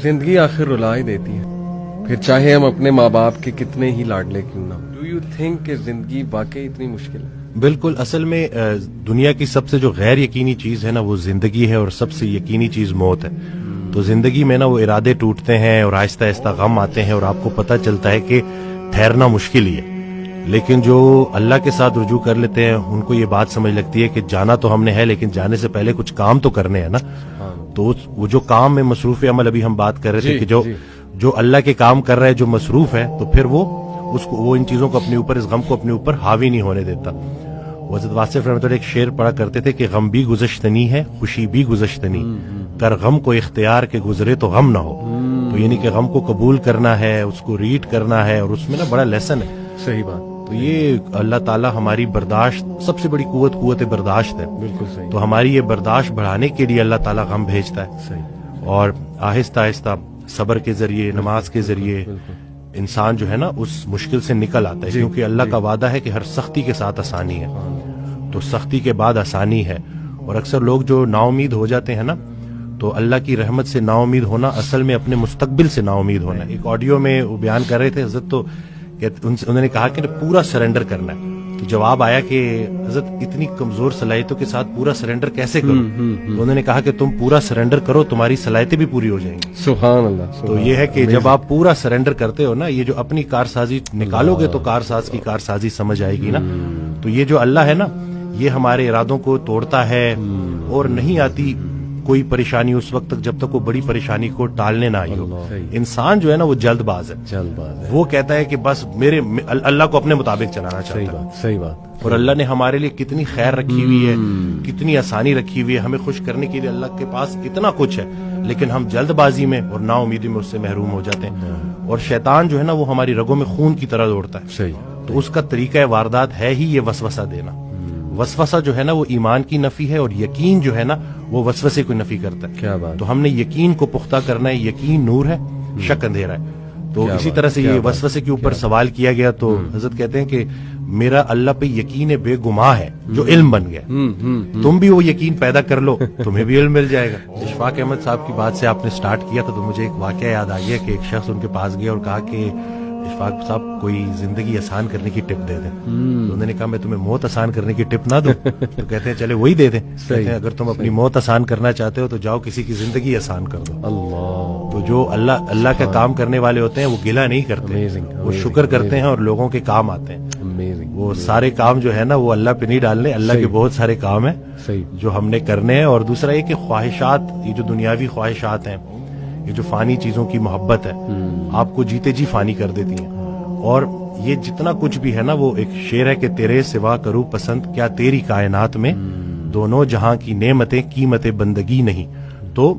زندگی آخر رلا ہی دیتی ہے، پھر چاہے ہم اپنے ماں باپ کے کتنے ہی لاڈلے کیوں نہ ہوں۔ ڈو یو تھنک کہ زندگی واقعی اتنی مشکل ہے؟ بالکل، اصل میں دنیا کی سب سے جو غیر یقینی چیز ہے نا وہ زندگی ہے، اور سب سے یقینی چیز موت ہے۔ تو زندگی میں نا وہ ارادے ٹوٹتے ہیں اور آہستہ آہستہ غم آتے ہیں، اور آپ کو پتہ چلتا ہے کہ ٹھہرنا مشکل ہی ہے، لیکن جو اللہ کے ساتھ رجوع کر لیتے ہیں ان کو یہ بات سمجھ لگتی ہے کہ جانا تو ہم نے ہے، لیکن جانے سے پہلے کچھ کام تو کرنے ہیں نا۔ تو وہ جو کام میں مصروف عمل، ابھی ہم بات کر رہے تھے کہ جو اللہ کے کام کر رہا ہے، جو مصروف ہے، تو پھر وہ ان چیزوں کو اپنے اوپر، اس غم کو اپنے اوپر حاوی نہیں ہونے دیتا۔ حضرت واصف رحمۃ اللہ ایک شعر پڑھا کرتے تھے کہ غم بھی گزشتنی ہے، خوشی بھی گزشتنی، کر غم کو اختیار کے گزرے تو غم نہ ہو۔ تو یعنی کہ غم کو قبول کرنا ہے، اس کو ریڈ کرنا ہے، اور اس میں نا بڑا لیسن ہے۔ صحیح بات۔ تو یہ اللہ تعالیٰ ہماری برداشت، سب سے بڑی قوت برداشت ہے۔ بالکل صحیح۔ تو ہماری یہ برداشت بڑھانے کے لیے اللہ تعالیٰ غم بھیجتا ہے، صحیح۔ اور آہستہ آہستہ صبر کے ذریعے، نماز کے ذریعے انسان جو ہے نا اس مشکل سے نکل آتا ہے، کیونکہ اللہ کا وعدہ ہے کہ ہر سختی کے ساتھ آسانی ہے۔ تو سختی کے بعد آسانی ہے، اور اکثر لوگ جو نا امید ہو جاتے ہیں نا، تو اللہ کی رحمت سے نا امید ہونا اصل میں اپنے مستقبل سے نا امید ہونا ہے۔ ایک آڈیو میں وہ بیان کر رہے تھے حضرت، تو انہوں نے کہا کہ پورا سرنڈر کرنا ہے۔ تو جواب آیا کہ حضرت اتنی کمزور صلاحیتوں کے ساتھ پورا سرنڈر کیسے کرو؟ تو انہوں نے کہا کہ تم پورا سرنڈر کرو، تمہاری صلاحیتیں بھی پوری ہو جائیں گی۔ سبحان اللہ۔ تو یہ ہے کہ جب آپ پورا سرنڈر کرتے ہو نا، یہ جو اپنی کارسازی نکالو گے تو کارساز کی کارسازی سمجھ آئے گی نا۔ تو یہ جو اللہ ہے نا، یہ ہمارے ارادوں کو توڑتا ہے، اور نہیں آتی کوئی پریشانی اس وقت تک جب تک وہ بڑی پریشانی کو ٹالنے نہ آئی ہو۔ انسان جو ہے نا وہ جلد باز ہے، وہ کہتا ہے کہ بس میرے اللہ کو اپنے مطابق چلانا چاہتا ہے۔ صحیح بات۔ اور اللہ نے ہمارے لیے کتنی خیر رکھی ہوئی ہے، کتنی آسانی رکھی ہوئی ہے، ہمیں خوش کرنے کے لیے اللہ کے پاس کتنا کچھ ہے، لیکن ہم جلد بازی میں اور نا امیدی میں اس سے محروم ہو جاتے ہیں۔ اور شیطان جو ہے نا وہ ہماری رگوں میں خون کی طرح دوڑتا ہے۔ صحیح۔ تو اس کا طریقہ واردات ہے ہی یہ وسوسہ دینا۔ وسوسہ جو ہے نا وہ ایمان کی نفی ہے، اور یقین جو ہے نا وہ وسوسے کو نفی کرتا ہے۔ کیا بات۔ تو ہم نے یقین کو پختہ کرنا ہے، یقین نور ہے، شک اندھیرا ہے۔ تو اسی طرح سے یہ وسوسے کے اوپر سوال کیا گیا، تو حضرت کہتے ہیں کہ میرا اللہ پہ یقین بے گماں ہے جو علم بن گیا۔ تم بھی وہ یقین پیدا کر لو، تمہیں بھی علم مل جائے گا۔ اشفاق احمد صاحب کی بات سے آپ نے سٹارٹ کیا تھا، تو مجھے ایک واقعہ یاد آ گیا کہ ایک شخص ان کے پاس گیا اور کہا کہ اشفاق صاحب کوئی زندگی آسان کرنے کی ٹپ دے دیں۔ تو انہوں نے کہا میں تمہیں موت آسان کرنے کی ٹپ نہ دوں؟ تو کہتے ہیں چلے وہی دے دیں۔ کہتے ہیں اگر تم اپنی موت آسان کرنا چاہتے ہو تو جاؤ کسی کی زندگی آسان کر دو۔ اللہ۔ تو جو اللہ کا کام کرنے والے ہوتے ہیں وہ گلہ نہیں کرتے، وہ شکر کرتے ہیں اور لوگوں کے کام آتے ہیں۔ وہ سارے کام جو ہے نا وہ اللہ پہ نہیں ڈالنے، اللہ کے بہت سارے کام ہیں جو ہم نے کرنے ہیں۔ اور دوسرا یہ کہ خواہشات، یہ جو دنیاوی خواہشات ہیں، یہ جو فانی چیزوں کی محبت ہے، آپ کو جیتے جی فانی کر دیتی ہیں۔ اور یہ جتنا کچھ بھی ہے نا، وہ ایک شعر ہے کہ تیرے سوا کروں پسند کیا تیری کائنات میں، دونوں جہاں کی نعمتیں قیمت بندگی نہیں۔ تو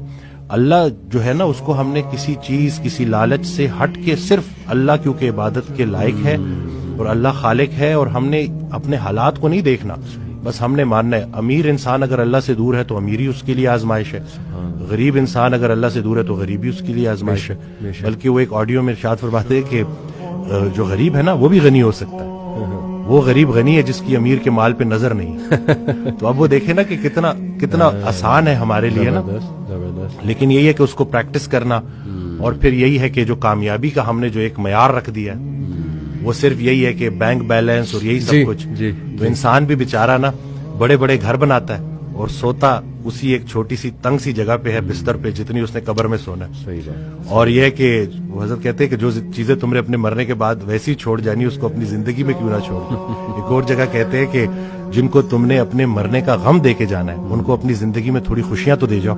اللہ جو ہے نا اس کو ہم نے کسی چیز، کسی لالچ سے ہٹ کے صرف اللہ کیونکہ عبادت کے لائق ہے اور اللہ خالق ہے، اور ہم نے اپنے حالات کو نہیں دیکھنا، بس ہم نے ماننا ہے۔ امیر انسان اگر اللہ سے دور ہے تو امیری اس کے لیے آزمائش ہے، غریب انسان اگر اللہ سے دور ہے تو غریبی اس کے لیے آزمائش ہے۔ بلکہ وہ ایک آڈیو میں ارشاد فرماتے ہیں کہ جو غریب ہے نا وہ بھی غنی ہو سکتا ہے، وہ غریب غنی ہے جس کی امیر کے مال پہ نظر نہیں۔ تو اب وہ دیکھیں نا کہ کتنا آسان ہے ہمارے لیے نا، لیکن یہی ہے کہ اس کو پریکٹس کرنا۔ اور پھر یہی ہے کہ جو کامیابی کا ہم نے جو ایک معیار رکھ دیا ہے وہ صرف یہی ہے کہ بینک بیلنس اور یہی سب کچھ۔ تو انسان بھی بیچارہ نا بڑے بڑے گھر بناتا ہے اور سوتا اسی ایک چھوٹی سی تنگ سی جگہ پہ ہے، بستر پہ، جتنی اس نے قبر میں سونا ہے۔ اور یہ ہے کہ وہ حضرت کہتے ہیں کہ جو چیزیں تم نے اپنے مرنے کے بعد ویسی چھوڑ جانی اس کو اپنی زندگی میں کیوں نہ چھوڑ دو۔ ایک اور جگہ کہتے ہیں کہ جن کو تم نے اپنے مرنے کا غم دے کے جانا ہے ان کو اپنی زندگی میں تھوڑی خوشیاں تو دے جاؤ۔